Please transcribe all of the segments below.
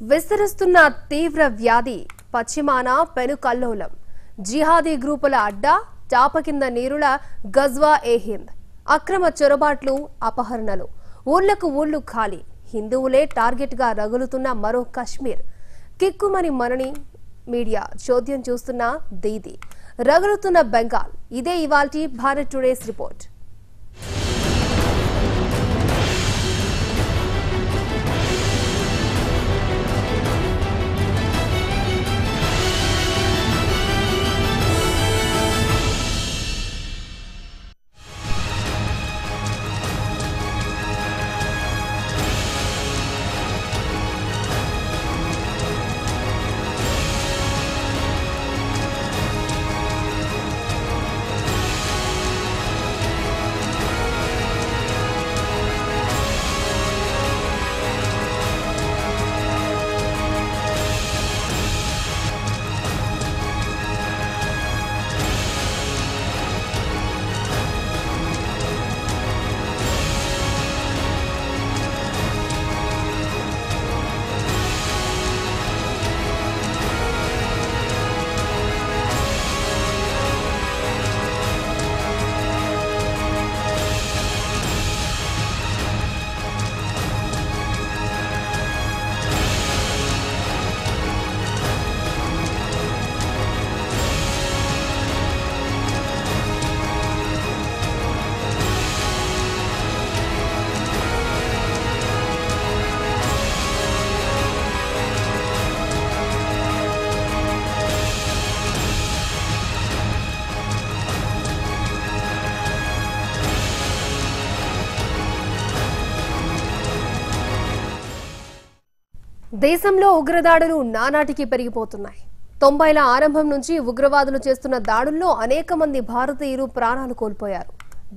విస్తరిస్తున్న తీవ్ర వ్యాధి పశ్చిమాన పెనుకల్లోలం జిహాదీ గ్రూపుల అడ్డా చాప కింద నీరుల గజ్వా ఏ హింద్ అక్రమ చొరబాట్లు అపహరణలు ఊళ్లకు ఊళ్లు ఖాళీ హిందువులే టార్గెట్ గా రగులుతున్న మరో కశ్మీర్ కిక్కుమని మనని మీడియా చోద్యం చూస్తున్న దీది రగులుతున్న బెంగాల్ ఇదే ఇవాల్టి భారత్ టుడేస్ రిపోర్ట్ దేశంలో ఉగ్రదాడులు నానాటికి పెరిగిపోతున్నాయి 90ల ఆరంభం నుంచి ఉగ్రవాదులు చేస్తున్న దాడుల్లో అనేక మంది భారతీయులు ప్రాణాలు కోల్పోయారు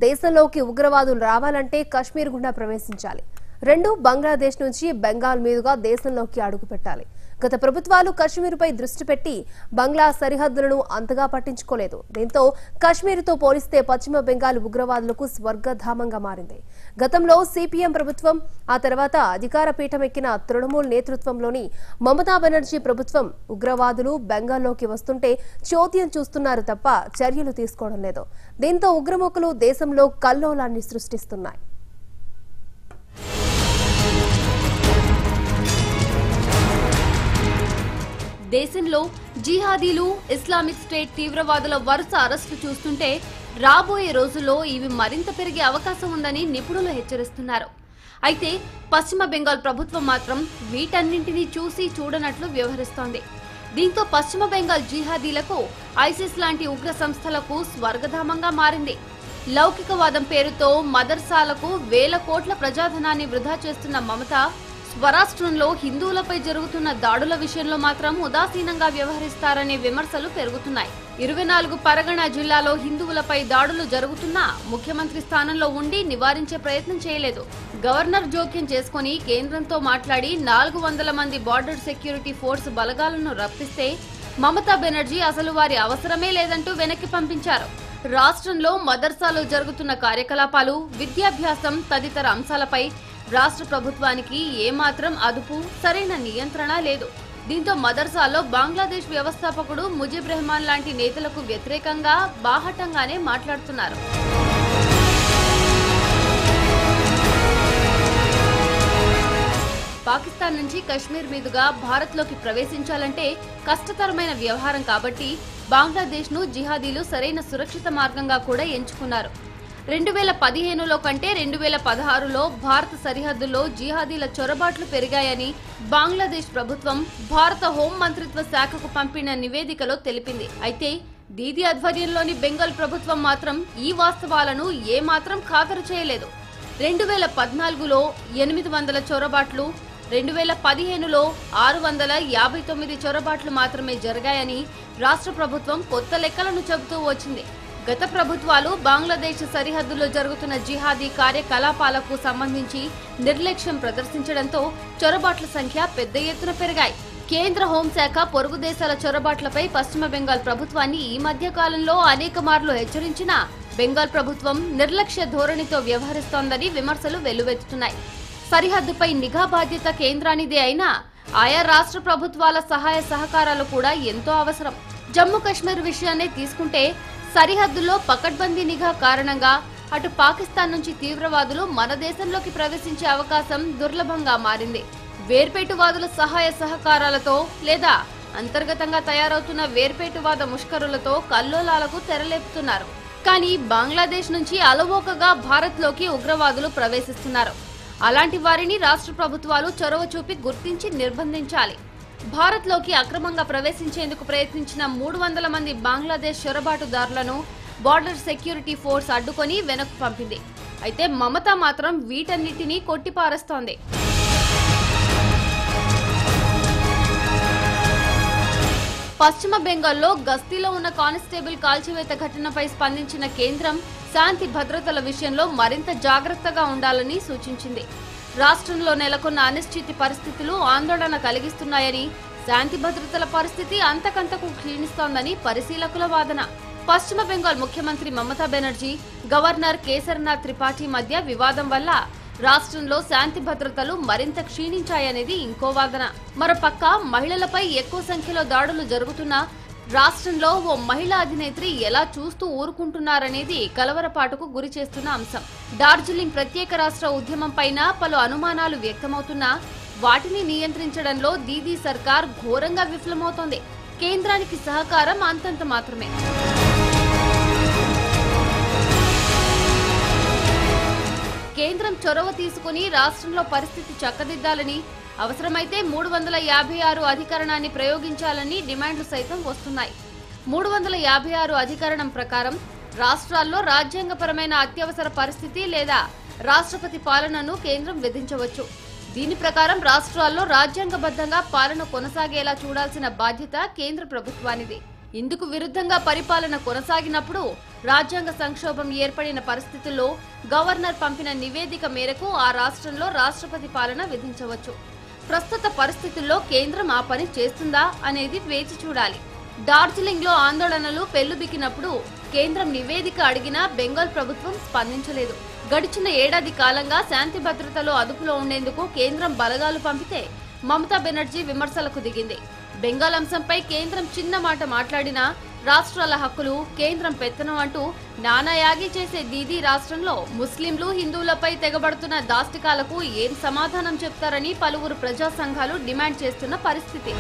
దేశంలోకి ఉగ్రవాదులు రావాలంటే కశ్మీర్ గుండా ప్రవేశించాలి రెండు బంగ్లాదేశ్ నుంచి బెంగాల్ మీదుగా దేశంలోకి అడుగుపెట్టాలి గత ప్రభుత్వాలు కశ్మీర్పై దృష్టి పెట్టి బంగ్లా సరిహద్దులను అంతగా పట్టించుకోలేదు దీంతో కశ్మీర్తో పోలిస్తే పశ్చిమ బెంగాల్ ఉగ్రవాదులకు స్వర్గధామంగా మారింది గతంలో సిపిఎం ప్రభుత్వం ఆ తర్వాత అధికార పీఠమెక్కిన తృణమూల్ నేతృత్వంలోని మమతా బెనర్జీ ప్రభుత్వం ఉగ్రవాదులు బెంగాల్లోకి వస్తుంటే చోద్యం చూస్తున్నారు తప్ప చర్యలు తీసుకోవడం లేదు దీంతో ఉగ్రముఖులు దేశంలో కల్లోలాన్ని సృష్టిస్తున్నాయి దేశంలో జిహాదీలు ఇస్లామిక్ స్టేట్ తీవ్రవాదుల వరుస అరెస్టు చూస్తుంటే రాబోయే రోజుల్లో ఇవి మరింత పెరిగే అవకాశం ఉందని నిపుణులు హెచ్చరిస్తున్నారు అయితే పశ్చిమ బెంగాల్ ప్రభుత్వం మాత్రం వీటన్నింటినీ చూసి చూడనట్లు వ్యవహరిస్తోంది దీంతో పశ్చిమ బెంగాల్ జిహాదీలకు ఐసిస్ లాంటి ఉగ్ర సంస్థలకు స్వర్గధామంగా మారింది లౌకికవాదం పేరుతో మదర్సాలకు వేల కోట్ల ప్రజాధనాన్ని వృధా చేస్తున్న మమత స్వరాష్ట్రంలో హిందువులపై జరుగుతున్న దాడుల విషయంలో మాత్రం ఉదాసీనంగా వ్యవహరిస్తారనే విమర్శలు పెరుగుతున్నాయి 24 పరగణ జిల్లాలో హిందువులపై దాడులు జరుగుతున్నా ముఖ్యమంత్రి స్థానంలో ఉండి నివారించే ప్రయత్నం చేయలేదు గవర్నర్ జోక్యం చేసుకుని కేంద్రంతో మాట్లాడి 400 మంది బార్డర్ సెక్యూరిటీ ఫోర్స్ బలగాలను రప్పిస్తే మమతా బెనర్జీ అసలు వారి అవసరమే లేదంటూ వెనక్కి పంపించారు రాష్ట్రంలో మదర్సాలో జరుగుతున్న కార్యకలాపాలు విద్యాభ్యాసం తదితర అంశాలపై రాష్ట్ర ప్రభుత్వానికి ఏమాత్రం అదుపు సరైన నియంత్రణ లేదు దీంతో మదర్సాలో బంగ్లాదేశ్ వ్యవస్థాపకుడు ముజిబ్ రెహమాన్ లాంటి నేతలకు వ్యతిరేకంగా బాహటంగానే మాట్లాడుతున్నారు పాకిస్తాన్ నుంచి కశ్మీర్ మీదుగా భారత్లోకి ప్రవేశించాలంటే కష్టతరమైన వ్యవహారం కాబట్టి బంగ్లాదేశ్ను జిహాదీలు సరైన సురక్షిత మార్గంగా కూడా ఎంచుకున్నారు 2015లో కంటే 2016లో భారత సరిహద్దుల్లో జిహాదీల చొరబాట్లు పెరిగాయని బంగ్లాదేశ్ ప్రభుత్వం భారత హోం మంత్రిత్వ శాఖకు పంపిన నివేదికలో తెలిపింది అయితే దీదీ ఆధ్వర్యంలోని బెంగాల్ ప్రభుత్వం మాత్రం ఈ వాస్తవాలను ఏమాత్రం ఖాతరు చేయలేదు 2014లో 800 చొరబాట్లు 2015లో 659 చొరబాట్లు మాత్రమే జరిగాయని రాష్ట్ర ప్రభుత్వం కొత్త లెక్కలను చెబుతూ వచ్చింది గత ప్రభుత్వాలు బంగ్లాదేశ్ సరిహద్దులో జరుగుతున్న జిహాదీ కార్యకలాపాలకు సంబంధించి నిర్లక్ష్యం ప్రదర్శించడంతో చొరబాట్ల సంఖ్య పెద్ద ఎత్తున పెరిగాయి కేంద్ర హోంశాఖ పొరుగు దేశాల చొరబాట్లపై పశ్చిమ బెంగాల్ ప్రభుత్వాన్ని ఈ మధ్య కాలంలో అనేక మార్లు హెచ్చరించినా బెంగాల్ ప్రభుత్వం నిర్లక్ష్య ధోరణితో వ్యవహరిస్తోందని విమర్శలు వెల్లువెత్తుతున్నాయి సరిహద్దుపై నిఘా బాధ్యత కేంద్రానిదే అయినా ఆయా రాష్ట్ర ప్రభుత్వాల సహాయ సహకారాలు కూడా ఎంతో అవసరం. జమ్మూ కాశ్మీర్ విషయాన్ని తీసుకుంటే సరిహద్దుల్లో పకడ్బందీ నిఘా కారణంగా అటు పాకిస్తాన్ నుంచి తీవ్రవాదులు మన దేశంలోకి ప్రవేశించే అవకాశం దుర్లభంగా మారింది. వేర్పేటువాదుల సహాయ సహకారాలతో లేదా అంతర్గతంగా తయారవుతున్న వేర్పేటువాద ముష్కరులతో కల్లోలాలకు తెరలేపుతున్నారు. కానీ బంగ్లాదేశ్ నుంచి అలవోకగా భారత్లోకి ఉగ్రవాదులు ప్రవేశిస్తున్నారు. అలాంటి వారిని రాష్ట్ర ప్రభుత్వాలు చొరవ చూపి గుర్తించి నిర్బంధించాలి. భారత్లోకి అక్రమంగా ప్రవేశించేందుకు ప్రయత్నించిన 300 మంది బంగ్లాదేశ్ చొరబాటుదారులను బార్డర్ సెక్యూరిటీ ఫోర్స్ అడ్డుకొని వెనక్కు పంపింది. అయితే మమత మాత్రం వీటన్నిటినీ కొట్టిపారేస్తోంది. పశ్చిమ బెంగాల్లో గస్తీలో ఉన్న కానిస్టేబుల్ కాల్చివేత ఘటనపై స్పందించిన కేంద్రం శాంతి భద్రతల విషయంలో మరింత జాగ్రత్తగా ఉండాలని సూచించింది. రాష్ట్రంలో నెలకొన్న అనిశ్చిత పరిస్థితులు ఆందోళన కలిగిస్తున్నాయని, శాంతి భద్రతల పరిస్థితి అంతకంతకు క్షీణిస్తోందని పరిశీలకుల వాదన. పశ్చిమ బెంగాల్ ముఖ్యమంత్రి మమతా బెనర్జీ, గవర్నర్ కేసరినాథ్ త్రిపాఠి మధ్య వివాదం వల్ల రాష్ట్రంలో శాంతి భద్రతలు మరింత క్షీణించాయనేది ఇంకో వాదన. మరోపక్క మహిళలపై ఎక్కువ సంఖ్యలో దాడులు జరుగుతున్నా రాష్ట్రంలో ఓ మహిళా అధినేత్రి ఎలా చూస్తూ ఊరుకుంటున్నారనేది కలవరపాటుకు గురి చేస్తున్న అంశం. డార్జిలింగ్ ప్రత్యేక రాష్ట్ర ఉద్యమం పైన పలు అనుమానాలు వ్యక్తమవుతున్నా వాటిని నియంత్రించడంలో దీదీ సర్కార్ ఘోరంగా విఫలమవుతోంది. కేంద్రానికి సహకారం అంతంత మాత్రమే. కేంద్రం చొరవ తీసుకుని రాష్ట్రంలో పరిస్థితి చక్కదిద్దాలని, అవసరమైతే 356 అధికరణాన్ని ప్రయోగించాలని డిమాండ్లు సైతం వస్తున్నాయి. 356 అధికరణం ప్రకారం రాష్ట్రాల్లో రాజ్యాంగపరమైన అత్యవసర పరిస్థితి లేదా రాష్ట్రపతి పాలనను కేంద్రం విధించవచ్చు. దీని ప్రకారం రాష్ట్రాల్లో రాజ్యాంగబద్ధంగా పాలన కొనసాగేలా చూడాల్సిన బాధ్యత కేంద్ర ప్రభుత్వానిది. ఇందుకు విరుద్ధంగా పరిపాలన కొనసాగినప్పుడు రాజ్యాంగ సంక్షోభం ఏర్పడిన పరిస్థితుల్లో గవర్నర్ పంపిన నివేదిక మేరకు ఆ రాష్ట్రంలో రాష్ట్రపతి పాలన విధించవచ్చు. ప్రస్తుత పరిస్థితుల్లో కేంద్రం ఆ పని చేస్తుందా అనేది వేచి చూడాలి. డార్జిలింగ్ లో ఆందోళనలు పెల్లుబికినప్పుడు కేంద్రం నివేదిక అడిగినా బెంగాల్ ప్రభుత్వం స్పందించలేదు. గడిచిన ఏడాది కాలంగా శాంతి భద్రతలో అదుపులో ఉండేందుకు కేంద్రం బలగాలు పంపితే మమతా బెనర్జీ విమర్శలకు దిగింది. బెంగాల్ అంశంపై కేంద్రం చిన్న మాట మాట్లాడినా రాష్ట్రాల హక్కులు, కేంద్రం పెత్తనం అంటూ నానాయాగి చేసే దీదీ రాష్ట్రంలో ముస్లింలు, హిందువులపై తెగబడుతున్న దాష్టికాలకు ఏం సమాధానం చెప్తారని పలువురు ప్రజా సంఘాలు డిమాండ్ చేస్తున్న పరిస్థితి.